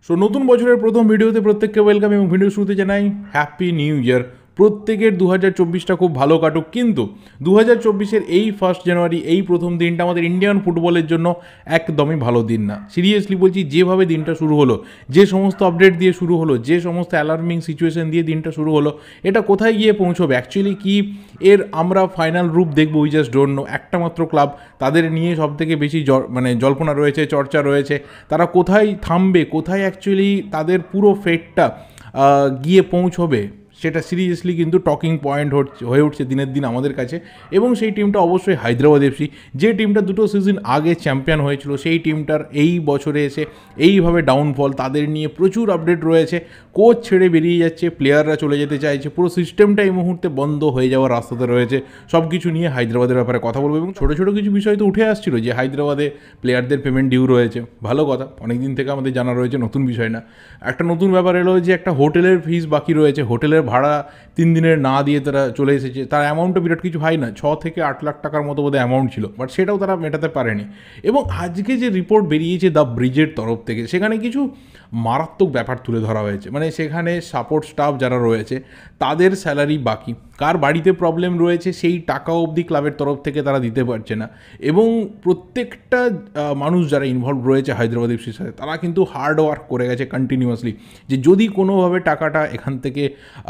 So নতুন বছরের প্রথম ভিডিওতে প্রত্যেককে ওয়েলকাম এবং ভিডিও শুরুতে জানাই হ্যাপি নিউ ইয়ার। প্রত্যেকের 2024টা খুব ভালো কাটুক, কিন্তু 2024-এর এই 1 জানুয়ারি এই প্রথম দিনটা আমাদের ইন্ডিয়ান ফুটবলের জন্য একদমই ভালো দিন না। সিরিয়াসলি বলছি, যেভাবে দিনটা শুরু হলো, যে সমস্ত আপডেট দিয়ে শুরু হলো, যে সমস্ত অ্যালার্মিং সিচুয়েশন দিয়ে দিনটা শুরু হলো, এটা কোথায় গিয়ে পৌঁছবে অ্যাকচুয়ালি কি এর আমরা ফাইনাল রূপ দেখবো উই জাস্ট ডোন্ট নো। একটা মাত্র ক্লাব, তাদের নিয়ে সবথেকে বেশি জল্পনা রয়েছে, চর্চা রয়েছে, তারা কোথায় থামবে, কোথায় অ্যাকচুয়ালি তাদের পুরো ফেটটা গিয়ে পৌঁছবে, সেটা সিরিয়াসলি কিন্তু টকিং পয়েন্ট হয়ে উঠছে দিনের দিন আমাদের কাছে। এবং সেই টিমটা অবশ্যই হায়দ্রাবাদ এফসি, যে টিমটা 2 সিজন আগে চ্যাম্পিয়ন হয়েছিল, সেই টিমটার এই বছরে এসে এইভাবে ডাউনফল, তাদের নিয়ে প্রচুর আপডেট রয়েছে। কোচ ছেড়ে বেরিয়ে যাচ্ছে, প্লেয়াররা চলে যেতে চাইছে, পুরো সিস্টেমটা এই মুহূর্তে বন্ধ হয়ে যাওয়ার রাস্তাতে রয়েছে। সব কিছু নিয়ে হায়দ্রাবাদের ব্যাপারে কথা বলবো এবং ছোটো ছোটো কিছু বিষয় তো উঠে আসছিল যে হায়দ্রাবাদে প্লেয়ারদের পেমেন্ট ডিউ রয়েছে। ভালো কথা, অনেক দিন থেকে আমাদের জানা রয়েছে, নতুন বিষয় না। একটা নতুন ব্যাপার এলো যে একটা হোটেলের ফিস বাকি রয়েছে, হোটেলের ভাড়া 3 দিনের না দিয়ে তারা চলে এসেছে। তার অ্যামাউন্টও বিরাট কিছু হয় না, 6 থেকে 8 লাখ টাকার মতো বোধহয় অ্যামাউন্ট ছিল, বাট সেটাও তারা মেটাতে পারেনি। এবং আজকে যে রিপোর্ট বেরিয়েছে দ্য ব্রিজের তরফ থেকে, সেখানে কিছু মারাত্মক ব্যাপার তুলে ধরা হয়েছে। মানে সেখানে সাপোর্ট স্টাফ যারা রয়েছে তাদের স্যালারি বাকি, কার বাড়িতে প্রবলেম রয়েছে সেই টাকা অবধি ক্লাবের তরফ থেকে তারা দিতে পারছে না। এবং প্রত্যেকটা মানুষ যারা ইনভলভ রয়েছে হায়দ্রাবাদ এফসির সাথে, তারা কিন্তু হার্ড ওয়ার্ক করে গেছে কন্টিনিউয়াসলি, যে যদি কোনোভাবে টাকাটা এখান থেকে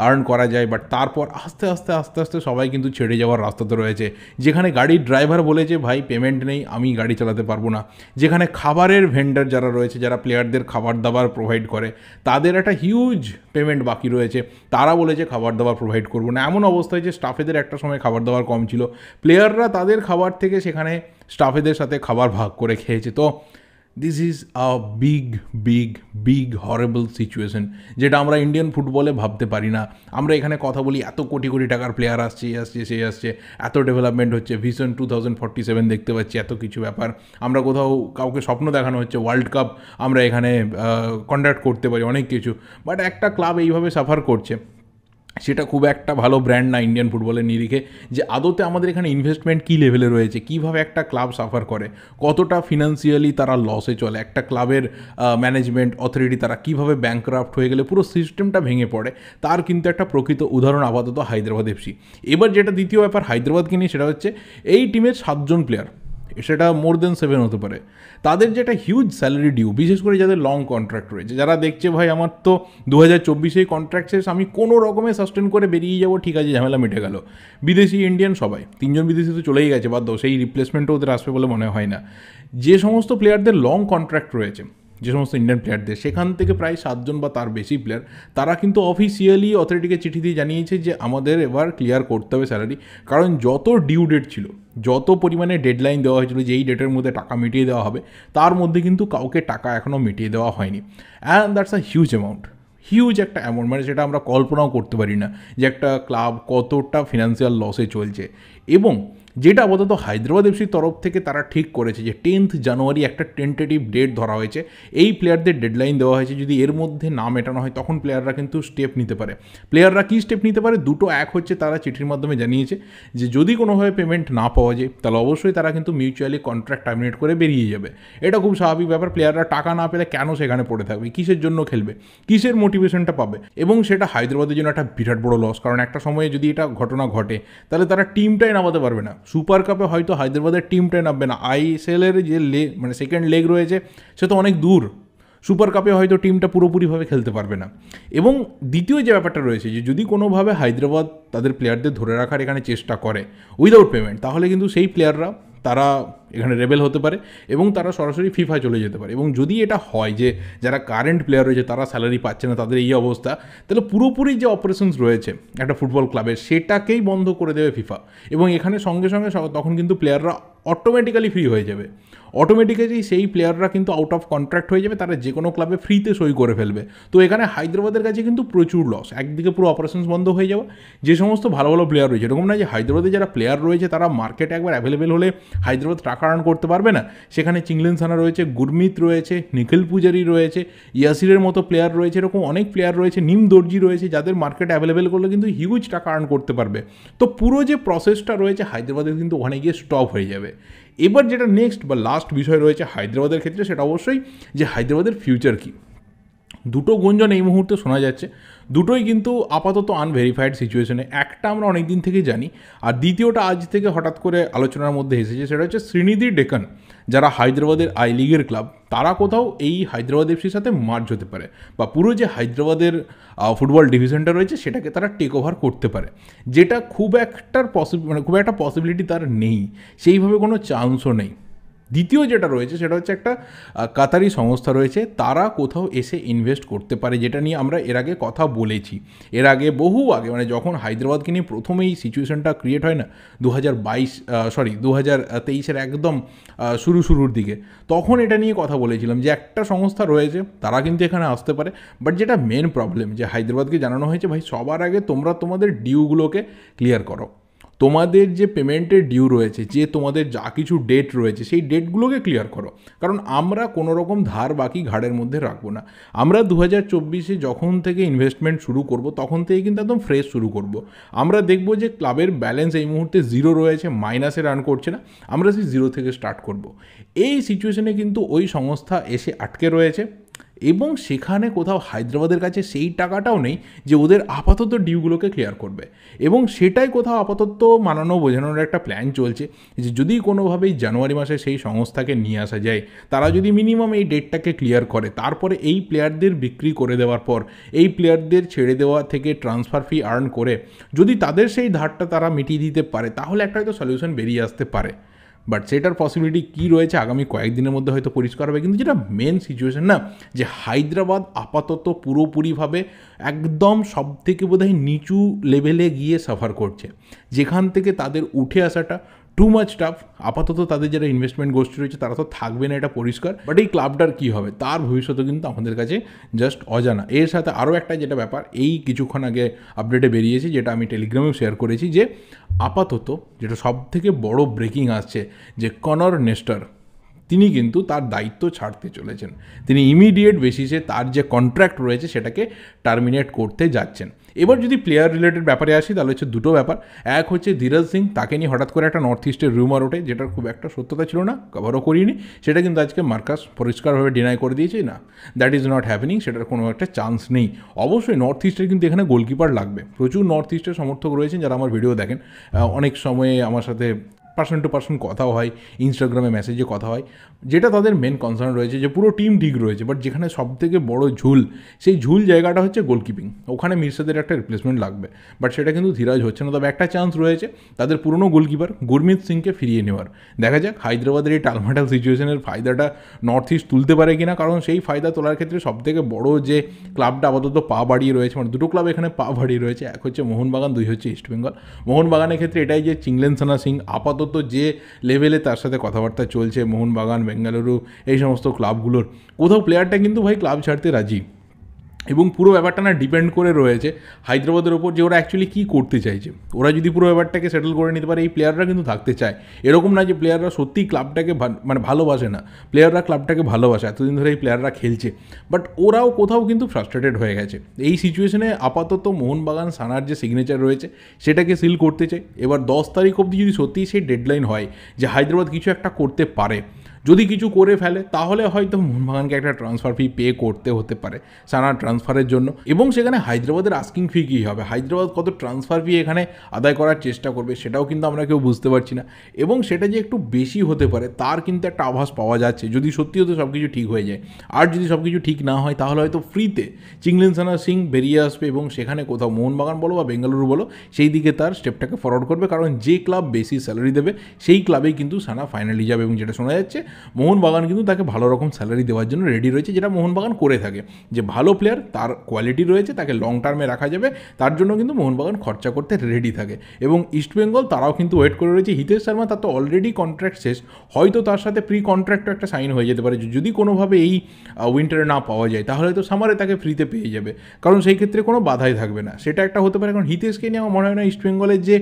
আর্ন করা যায়। বাট তারপর আস্তে আস্তে আস্তে আস্তে সবাই কিন্তু ছেড়ে যাওয়ার রাস্তাতে রয়েছে। যেখানে গাড়ির ড্রাইভার বলেছে ভাই পেমেন্ট নেই, আমি গাড়ি চালাতে পারবো না। যেখানে খাবারের ভেন্ডার যারা রয়েছে, যারা প্লেয়ারদের খাবার দাবার প্রোভাইড করে, তাদের একটা হিউজ পেমেন্ট বাকি রয়েছে, তারা বলেছে খাবার দাবার প্রোভাইড করবো না। এমন অবস্থায় যে স্টাফেদের একটা সময় খাবার দাবার কম ছিল, প্লেয়াররা তাদের খাবার থেকে সেখানে স্টাফেদের সাথে খাবার ভাগ করে খেয়েছে। তো this is a big big big horrible situation, যেটা আমরা ইন্ডিয়ান ফুটবলে ভাবতে পারি না। আমরা এখানে কথা বলি এত কোটি কোটি টাকার প্লেয়ার আসছে, সে আসছে, এত ডেভেলপমেন্ট হচ্ছে, ভিশন 2047 দেখতে পাচ্ছি, এত কিছু ব্যাপার। আমরা কোথাও কাউকে স্বপ্ন দেখানো হচ্ছে ওয়ার্ল্ড কাপ আমরা এখানে কন্ডাক্ট করতে পারি, অনেক কিছু। বাট একটা ক্লাব এইভাবে সাফার করছে, সেটা খুব একটা ভালো ব্র্যান্ড না ইন্ডিয়ান ফুটবলের নিরিখে। যে আদতে আমাদের এখানে ইনভেস্টমেন্ট কী লেভেলে রয়েছে, কীভাবে একটা ক্লাব সাফার করে, কতটা ফিনান্সিয়ালি তারা লসে চলে, একটা ক্লাবের ম্যানেজমেন্ট অথরিটি তারা কীভাবে ব্যাংকরাফ্ট হয়ে গেলে পুরো সিস্টেমটা ভেঙে পড়ে, তার কিন্তু একটা প্রকৃত উদাহরণ আপাতত হায়দ্রাবাদ এফসি। এবার যেটা দ্বিতীয় ব্যাপার হায়দ্রাবাদকে নিয়ে, সেটা হচ্ছে এই টিমের 7 জন প্লেয়ার, সেটা মোর দেন 7 হতে পারে, তাদের যেটা হিউজ স্যালারি ডিউ, বিশেষ করে যাদের লং কন্ট্রাক্ট রয়েছে, যারা দেখছে ভাই আমার তো 2024-এই কন্ট্রাক্ট শেষ, আমি কোনো রকমে সাস্টেন করে বেরিয়ে যাবো, ঠিক আছে ঝামেলা মিটে গেল। বিদেশি ইন্ডিয়ান সবাই, 3 জন বিদেশি তো চলেই গেছে, বাদ দাও, সেই রিপ্লেসমেন্টও ওদের আসবে বলে মনে হয় না। যে সমস্ত প্লেয়ারদের লং কন্ট্রাক্ট রয়েছে, যে সমস্ত ইন্ডিয়ান প্লেয়ারদের, সেখান থেকে প্রায় 7 জন বা তার বেশি প্লেয়ার, তারা কিন্তু অফিসিয়ালি অথরিটিকে চিঠি দিয়ে জানিয়েছে যে আমাদের এবার ক্লিয়ার করতে হবে স্যালারি। কারণ যত ডিউ ডেট ছিল, যত পরিমাণে ডেডলাইন দেওয়া হয়েছিল যে এই ডেটের মধ্যে টাকা মিটিয়ে দেওয়া হবে, তার মধ্যে কিন্তু কাউকে টাকা এখনও মিটিয়ে দেওয়া হয়নি। And that's a huge amount, huge একটা অ্যামাউন্ট, মানে সেটা আমরা কল্পনাও করতে পারি না যে একটা ক্লাব কতটা ফিনান্সিয়াল লসে চলছে। এবং যেটা আপাতত হায়দ্রাবাদ এফসির তরফ থেকে তারা ঠিক করেছে যে 10th জানুয়ারি একটা টেন্টেটিভ ডেট ধরা হয়েছে, এই প্লেয়ারদের ডেডলাইন দেওয়া হয়েছে, যদি এর মধ্যে না মেটানো হয় তখন প্লেয়াররা কিন্তু স্টেপ নিতে পারে। প্লেয়াররা কী স্টেপ নিতে পারে, দুটো। এক হচ্ছে তারা চিঠির মাধ্যমে জানিয়েছে যে যদি কোনোভাবে পেমেন্ট না পাওয়া যায়, তাহলে অবশ্যই তারা কিন্তু মিউচুয়ালি কন্ট্রাক্ট টার্মিনেট করে বেরিয়ে যাবে। এটা খুব স্বাভাবিক ব্যাপার, প্লেয়াররা টাকা না পেলে কেন সেখানে পড়ে থাকবে, কিসের জন্য খেলবে, কিসের মোটিভেশনটা পাবে। এবং সেটা হায়দ্রাবাদের জন্য একটা বিরাট বড় লস, কারণ একটা সময়ে যদি এটা ঘটনা ঘটে, তাহলে তারা টিমটাই নামাতে পারবে না। সুপার কাপে হয়তো হায়দ্রাবাদের টিমটাই নামবে না, আইএসএলের যে মানে সেকেন্ড লেগ রয়েছে সে তো অনেক দূর, সুপার কাপে হয়তো টিমটা পুরোপুরিভাবে খেলতে পারবে না। এবং দ্বিতীয় যে ব্যাপারটা রয়েছে, যে যদি কোনোভাবে হায়দ্রাবাদ তাদের প্লেয়ারদের ধরে রাখার এখানে চেষ্টা করে উইদাউট পেমেন্ট, তাহলে কিন্তু সেই প্লেয়াররা তারা এখানে রেবেল হতে পারে এবং তারা সরাসরি ফিফায় চলে যেতে পারে। এবং যদি এটা হয় যে যারা কারেন্ট প্লেয়ার রয়েছে তারা স্যালারি পাচ্ছে না, তাদের এই অবস্থা, তাহলে পুরোপুরি যে অপারেশনস রয়েছে একটা ফুটবল ক্লাবের, সেটাকেই বন্ধ করে দেবে ফিফা। এবং এখানে সঙ্গে সঙ্গে তখন কিন্তু প্লেয়াররা অটোমেটিক্যালি ফ্রি হয়ে যাবে, অটোমেটিক্যালি সেই প্লেয়াররা কিন্তু আউট অফ কন্ট্রাক্ট হয়ে যাবে, তারা যে কোনো ক্লাবে ফ্রিতে সই করে ফেলবে। তো এখানে হায়দ্রাবাদের কাছে কিন্তু প্রচুর লস, একদিকে পুরো অপারেশনস বন্ধ হয়ে যাবে, যে সমস্ত ভালো ভালো প্লেয়ার রয়েছে, এরকম না যে হায়দ্রাবাদে যারা প্লেয়ার রয়েছে তারা মার্কেটে একবার অ্যাভেলেবেল হলে হায়দ্রাবাদ টাকা আর্ন করতে পারবে না। সেখানে চিংলেন সানা রয়েছে, গুরমিত রয়েছে, নিখিল পূজারি রয়েছে, ইয়াসিরের মতো প্লেয়ার রয়েছে, এরকম অনেক প্লেয়ার রয়েছে, নিম দর্জি রয়েছে, যাদের মার্কেটে অ্যাভেলেবেল করলে কিন্তু হিউজ টাকা আর্ন করতে পারবে। তো পুরো যে প্রসেসটা রয়েছে হায়দ্রাবাদের কিন্তু ওখানে গিয়ে স্টপ হয়ে যাবে। এবার যেটা নেক্সট বা লাস্ট বিষয় রয়েছে হায়দ্রাবাদের ক্ষেত্রে, সেটা অবশ্যই যে হায়দ্রাবাদের ফিউচার কী। দুটো গুঞ্জন এই মুহূর্তে শোনা যাচ্ছে, দুটোই কিন্তু আপাতত আনভেরিফাইড সিচুয়েশনে। একটা আমরা অনেক দিন থেকে জানি, আর দ্বিতীয়টা আজ থেকে হঠাৎ করে আলোচনার মধ্যে এসেছে, সেটা হচ্ছে শ্রীনিধি ডেকান, যারা হায়দ্রাবাদের আই লিগের ক্লাব, তারা কোথাও এই হায়দ্রাবাদ এফসির সাথে মার্জ হতে পারে, বা পুরো যে হায়দ্রাবাদের ফুটবল ডিভিশনটা রয়েছে সেটাকে তারা টেক ওভার করতে পারে, যেটা খুব একটা পসিবিলিটি তার নেই, সেইভাবে কোনো চান্সও নেই। দ্বিতীয় যেটা রয়েছে সেটা হচ্ছে একটা কাতারি সংস্থা রয়েছে, তারা কোথাও এসে ইনভেস্ট করতে পারে, যেটা নিয়ে আমরা এর আগে কথা বলেছি। এর আগে বহু আগে, মানে যখন হায়দ্রাবাদকে নিয়ে প্রথম এই সিচুয়েশনটা ক্রিয়েট হয় না 2023-এর একদম শুরুর দিকে, তখন এটা নিয়ে কথা বলেছিলাম যে একটা সংস্থা রয়েছে, তারা কিন্তু এখানে আসতে পারে। বাট যেটা মেন প্রবলেম, যে হায়দ্রাবাদকে জানানো হয়েছে, ভাই সবার আগে তোমরা তোমাদের ডিউগুলোকে ক্লিয়ার করো, তোমাদের যে পেমেন্টের ডিউ রয়েছে, যে তোমাদের যা কিছু ডেট রয়েছে, সেই ডেটগুলোকে ক্লিয়ার করো। কারণ আমরা কোনো রকম ধার বাকি ঘাড়ের মধ্যে রাখবো না। আমরা 2024-এ যখন থেকে ইনভেস্টমেন্ট শুরু করব, তখন থেকে কিন্তু একদম ফ্রেশ শুরু করব। আমরা দেখব যে ক্লাবের ব্যালেন্স এই মুহূর্তে জিরো রয়েছে, মাইনাসে রান করছে না, আমরা সেই জিরো থেকে স্টার্ট করব। এই সিচুয়েশনে কিন্তু ওই সংস্থা এসে আটকে রয়েছে, এবং সেখানে কোথাও হায়দ্রাবাদের কাছে সেই টাকাটাও নেই যে ওদের আপাতত ডিউগুলোকে ক্লিয়ার করবে। এবং সেটাই কোথাও আপাতত মানানো বোঝানোর একটা প্ল্যান চলছে, যে যদি কোনোভাবেই জানুয়ারি মাসে সেই সংস্থাকে নিয়ে আসা যায়, তারা যদি মিনিমাম এই ডেটটাকে ক্লিয়ার করে, তারপরে এই প্লেয়ারদের বিক্রি করে দেওয়ার পর, এই প্লেয়ারদের ছেড়ে দেওয়া থেকে ট্রান্সফার ফি আর্ন করে যদি তাদের সেই ধারটা তারা মিটিয়ে দিতে পারে, তাহলে একটা হয়তো সলিউশন বেরিয়ে আসতে পারে। বাট সেটার পসিবিলিটি কী রয়েছে আগামী কয়েকদিনের মধ্যে হয়তো পরিষ্কার হবে। কিন্তু যেটা মেন সিচুয়েশন না, যে হায়দ্রাবাদ আপাতত পুরোপুরিভাবে একদম সব থেকে বোধহয় নিচু লেভেলে গিয়ে সাফার করছে, যেখান থেকে তাদের উঠে আসাটা টু মাচ টাফ। আপাতত তাদের যারা ইনভেস্টমেন্ট গোষ্ঠী রয়েছে তারা তো থাকবে না, এটা পরিষ্কার। বাট এই ক্লাবটার কী হবে তার ভবিষ্যৎও কিন্তু আমাদের কাছে জাস্ট অজানা। এর সাথে আরও একটা যেটা ব্যাপার, এই কিছুক্ষণ আগে আপডেটে বেরিয়েছে, যেটা আমি টেলিগ্রামেও শেয়ার করেছি, যে আপাতত যেটা সব থেকে বড় ব্রেকিং আসছে, যে কনর নেস্টার তিনি কিন্তু তার দায়িত্ব ছাড়তে চলেছেন। তিনি ইমিডিয়েট বেসিসে তার যে কন্ট্রাক্ট রয়েছে সেটাকে টার্মিনেট করতে যাচ্ছেন। এবার যদি প্লেয়ার রিলেটেড ব্যাপারে আসি, তাহলে হচ্ছে দুটো ব্যাপার। এক হচ্ছে ধীরাজ সিং, তাকে নিয়ে হঠাৎ করে একটা নর্থ ইস্টের রিউমার ওঠে, যেটার খুব একটা সত্যতা ছিল না, কভারও করিনি। সেটা কিন্তু আজকে মার্কাস পরিষ্কারভাবে ডিনাই করে দিয়েছে, না দ্যাট ইজ নট হ্যাপেনিং, সেটার কোনো একটা চান্স নেই। অবশ্যই নর্থ ইস্টের কিন্তু এখানে গোলকিপার লাগবে। প্রচুর নর্থ ইস্টের সমর্থক রয়েছেন যারা আমার ভিডিও দেখেন, অনেক সময়ে আমার সাথে পার্সন টু পার্সন কথাও হয়, ইনস্টাগ্রামে মেসেজে কথা হয়, যেটা তাদের মেন কনসার্ন রয়েছে যে পুরো টিম ঠিক রয়েছে, বাট যেখানে সবথেকে বড় ঝুল, সেই ঝুল জায়গাটা হচ্ছে গোলকিপিং। ওখানে মির্সাদের একটা রিপ্লেসমেন্ট লাগবে, বাট সেটা কিন্তু ধীরাজ হচ্ছে না। তবে একটা চান্স রয়েছে তাদের পুরনো গোলকিপার গুরমিত সিংকে ফিরিয়ে নেওয়ার। দেখা যাক হায়দ্রাবাদের এই টালমাটাল সিচুয়েশনের ফায়দাটা নর্থ ইস্ট তুলতে পারে কিনা, কারণ সেই ফায়দা তোলার ক্ষেত্রে সবথেকে বড় যে ক্লাবটা আপাতত পা বাড়িয়ে রয়েছে, মানে দুটো ক্লাব এখানে পা বাড়িয়ে রয়েছে, এক হচ্ছে মোহনবাগান, দুই হচ্ছে ইস্টবেঙ্গল। মোহনবাগানের ক্ষেত্রে এটাই যে চিংলেনসানা সিং আপাতত যে লেভেলে তার সাথে কথাবার্তা চলছে, মোহনবাগান, বেঙ্গালুরু, এই সমস্ত ক্লাবগুলোর কোথাও প্লেয়ারটা কিন্তু ভাই ক্লাব ছাড়তে রাজি। এবং পুরো ব্যাপারটা না ডিপেন্ড করে রয়েছে হায়দ্রাবাদের ওপর, যে ওরা অ্যাকচুয়ালি কী করতে চাইছে। ওরা যদি পুরো ব্যাপারটাকে সেটেল করে নিতে পারে, এই প্লেয়াররা কিন্তু থাকতে চায়। এরকম না যে প্লেয়াররা সত্যিই ক্লাবটাকে মানে ভালোবাসে না, প্লেয়াররা ক্লাবটাকে ভালোবাসে, এতদিন ধরে এই প্লেয়াররা খেলছে, বাট ওরাও কোথাও কিন্তু ফ্রাস্ট্রেটেড হয়ে গেছে। এই সিচুয়েশনে আপাতত মোহনবাগান সানার যে সিগনেচার রয়েছে সেটাকে সিল করতে চাই। এবার 10 তারিখ অবধি যদি সত্যিই সেই ডেডলাইন হয় যে হায়দ্রাবাদ কিছু একটা করতে পারে, যদি কিছু করে ফেলে, তাহলে হয়তো মোহনবাগানকে একটা ট্রান্সফার ফি পে করতে হতে পারে সানার ট্রান্সফারের জন্য। এবং সেখানে হায়দ্রাবাদের আস্কিং ফি কী হবে, হায়দ্রাবাদ কত ট্রান্সফার ফি এখানে আদায় করার চেষ্টা করবে, সেটাও কিন্তু আমরা কেউ বুঝতে পারছি না। এবং সেটা যে একটু বেশি হতে পারে তার কিন্তু একটা আভাস পাওয়া যাচ্ছে, যদি সত্যি হতে সব কিছু ঠিক হয়ে যায়। আর যদি সব কিছু ঠিক না হয়, তাহলে হয়তো ফ্রিতে চিংলেনসানা সিং বেরিয়ে আসবে, এবং সেখানে কোথাও মোহনবাগান বলো বা বেঙ্গালুরু বলো, সেই দিকে তার স্টেপটাকে ফরওয়ার্ড করবে। কারণ যে ক্লাব বেশি স্যালারি দেবে সেই ক্লাবেই কিন্তু সানা ফাইনালি যাবে। এবং যেটা শোনা যাচ্ছে, মোহনবাগান কিন্তু তাকে ভালো রকম স্যালারি দেওয়ার জন্য রেডি রয়েছে, যেটা মোহনবাগান করে থাকে। যে ভালো প্লেয়ার, তার কোয়ালিটি রয়েছে, তাকে লং টার্মে রাখা যাবে, তার জন্য কিন্তু মোহনবাগান খরচা করতে রেডি থাকে। এবং ইস্টবেঙ্গল তারাও কিন্তু ওয়েট করে রয়েছে। হিতেশ শর্মা, তার তো অলরেডি কন্ট্রাক্ট শেষ, হয়তো তার সাথে প্রি কন্ট্রাক্টও একটা সাইন হয়ে যেতে পারে। যদি কোনোভাবে এই উইন্টারে না পাওয়া যায়, তাহলে তো সামারে তাকে ফ্রিতে পেয়ে যাবে, কারণ সেই ক্ষেত্রে কোনো বাধাই থাকবে না। সেটা একটা হতে পারে। কারণ হিতেশকে নিয়ে আমার মনে হয় না ইস্টবেঙ্গলের যে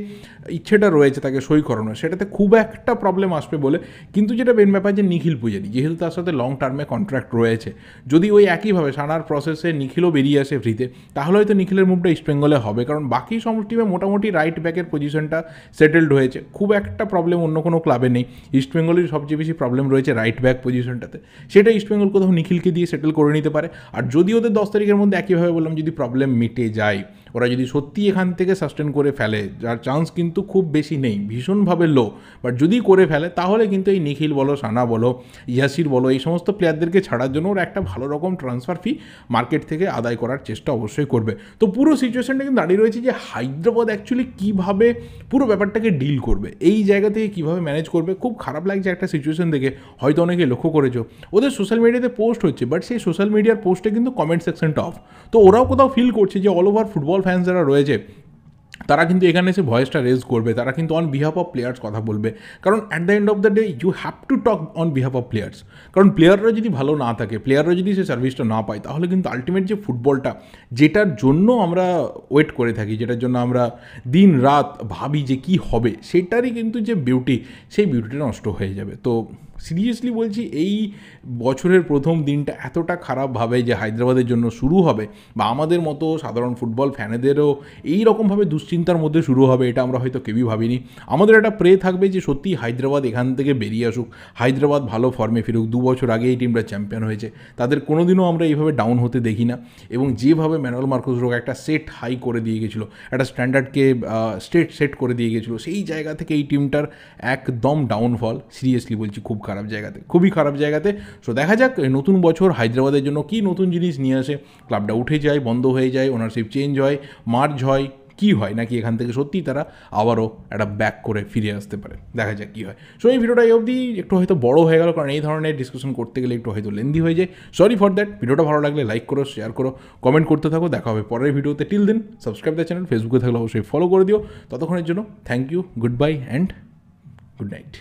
ইচ্ছেটা রয়েছে তাকে সই করানো, সেটাতে খুব একটা প্রবলেম আসবে বলে। কিন্তু যেটা মেন ব্যাপার, যে যে নিখিল পূজারি, যেহেতু তার সাথে লং টার্মে কন্ট্রাক্ট রয়েছে, যদি ওই একইভাবে সানার প্রসেসে নিখিলও বেরিয়ে আসে ফ্রিতে, তাহলে হয়তো নিখিলের মুভটা ইস্টবেঙ্গলে হবে, কারণ বাকি সব টিমে মোটামুটি রাইট ব্যাকের পজিশনটা সেটেলড হয়েছে, খুব একটা প্রবলেম অন্য কোনো ক্লাবে নেই। ইস্টবেঙ্গলের সবচেয়ে বেশি প্রবলেম রয়েছে রাইট ব্যাক পজিশনটাতে, সেটা ইস্টবেঙ্গল কোথাও নিখিলকে দিয়ে সেটেল করে নিতে পারে। আর যদি ওদের 10 তারিখের মধ্যে একইভাবে বললাম যদি প্রবলেম মিটে যায়, ওরা যদি সত্যি এখান থেকে সাস্টেন করে ফেলে, যার চান্স কিন্তু খুব বেশি নেই, ভীষণভাবে লো, বাট যদি করে ফেলে তাহলে কিন্তু এই নিখিল বলো, সানা বলো, ইয়াসির বলো, এই সমস্ত প্লেয়ারদেরকে ছাড়ার জন্য ওরা একটা ভালো রকম ট্রান্সফার ফি মার্কেট থেকে আদায় করার চেষ্টা অবশ্যই করবে। তো পুরো সিচুয়েশনটা কিন্তু দাঁড়িয়ে রয়েছে যে হায়দ্রাবাদ অ্যাকচুয়ালি কীভাবে পুরো ব্যাপারটাকে ডিল করবে, এই জায়গা থেকে কীভাবে ম্যানেজ করবে। খুব খারাপ লাগছে একটা সিচুয়েশন দেখে, হয়তো অনেকে লক্ষ্য করেছো ওদের সোশ্যাল মিডিয়াতে পোস্ট হচ্ছে, বাট সেই সোশ্যাল মিডিয়ার পোস্টে কিন্তু কমেন্ট সেকশনটা অফ। তো ওরাও কোথাও ফিল করছে যে অল ওভার ফুটবল ফ্যান্স যারা রয়েছে তারা কিন্তু এখানে এসে ভয়েসটা রেজ করবে, তারা কিন্তু অন বিহাফ অফ প্লেয়ার্স কথা বলবে, কারণ at the end of the day you have to talk on behalf of players. কারণ প্লেয়াররা যদি ভালো না থাকে, প্লেয়াররা যদি সে সার্ভিসটা না পায়, তাহলে কিন্তু আলটিমেট যে ফুটবলটা, যেটার জন্য আমরা ওয়েট করে থাকি, যেটার জন্য আমরা দিন রাত ভাবি যে কী হবে, সেটারই কিন্তু যে বিউটি, সেই বিউটিটা নষ্ট হয়ে যাবে। তো সিরিয়াসলি বলছি, এই বছরের প্রথম দিনটা এতটা খারাপভাবে যে হায়দ্রাবাদের জন্য শুরু হবে, বা আমাদের মতো সাধারণ ফুটবল ফ্যানেদেরও এই রকমভাবে দুশ্চিন্তার মধ্যে শুরু হবে, এটা আমরা হয়তো কেউই ভাবিনি। আমাদের একটা প্রে থাকবে যে সত্যি হায়দ্রাবাদ এখান থেকে বেরিয়ে আসুক, হায়দ্রাবাদ ভালো ফর্মে ফিরুক। 2 বছর আগে এই টিমটা চ্যাম্পিয়ন হয়েছে, তাদের কোনোদিনও আমরা এইভাবে ডাউন হতে দেখি না। এবং যেভাবে ম্যানুয়েল মার্কোস রোকা একটা সেট হাই করে দিয়ে গেছিলো, একটা স্ট্যান্ডার্ডকে সেট করে দিয়ে গেছিলো, সেই জায়গা থেকে এই টিমটার একদম ডাউনফল। সিরিয়াসলি বলছি, খুব খারাপ জায়গাতে, খুবই খারাপ জায়গাতে। সো দেখা যাক নতুন বছর হায়দ্রাবাদের জন্য কী নতুন জিনিস নিয়ে আসে। ক্লাবটা উঠে যায়, বন্ধ হয়ে যায়, ওনারশিপ চেঞ্জ হয়, মার্জ হয়, কী হয়, নাকি এখান থেকে সত্যিই তারা আবারও একটা ব্যাক করে ফিরে আসতে পারে, দেখা যাক কী হয়। সো এই ভিডিওটা এই অবধি একটু হয়তো বড় হয়ে গেল, কারণ এই ধরনের ডিসকাশন করতে গেলে একটু হয়তো লেন্দি হয়ে যায়, সরি ফর দ্যাট। ভিডিওটা ভালো লাগলে লাইক করো, শেয়ার করো, কমেন্ট করতে থাকো। দেখা হবে পরের ভিডিওতে। Till then subscribe the channel, ফেসবুকে থাকলে অবশ্যই ফলো করে দিও। ততক্ষণের জন্য thank you, goodbye and good night.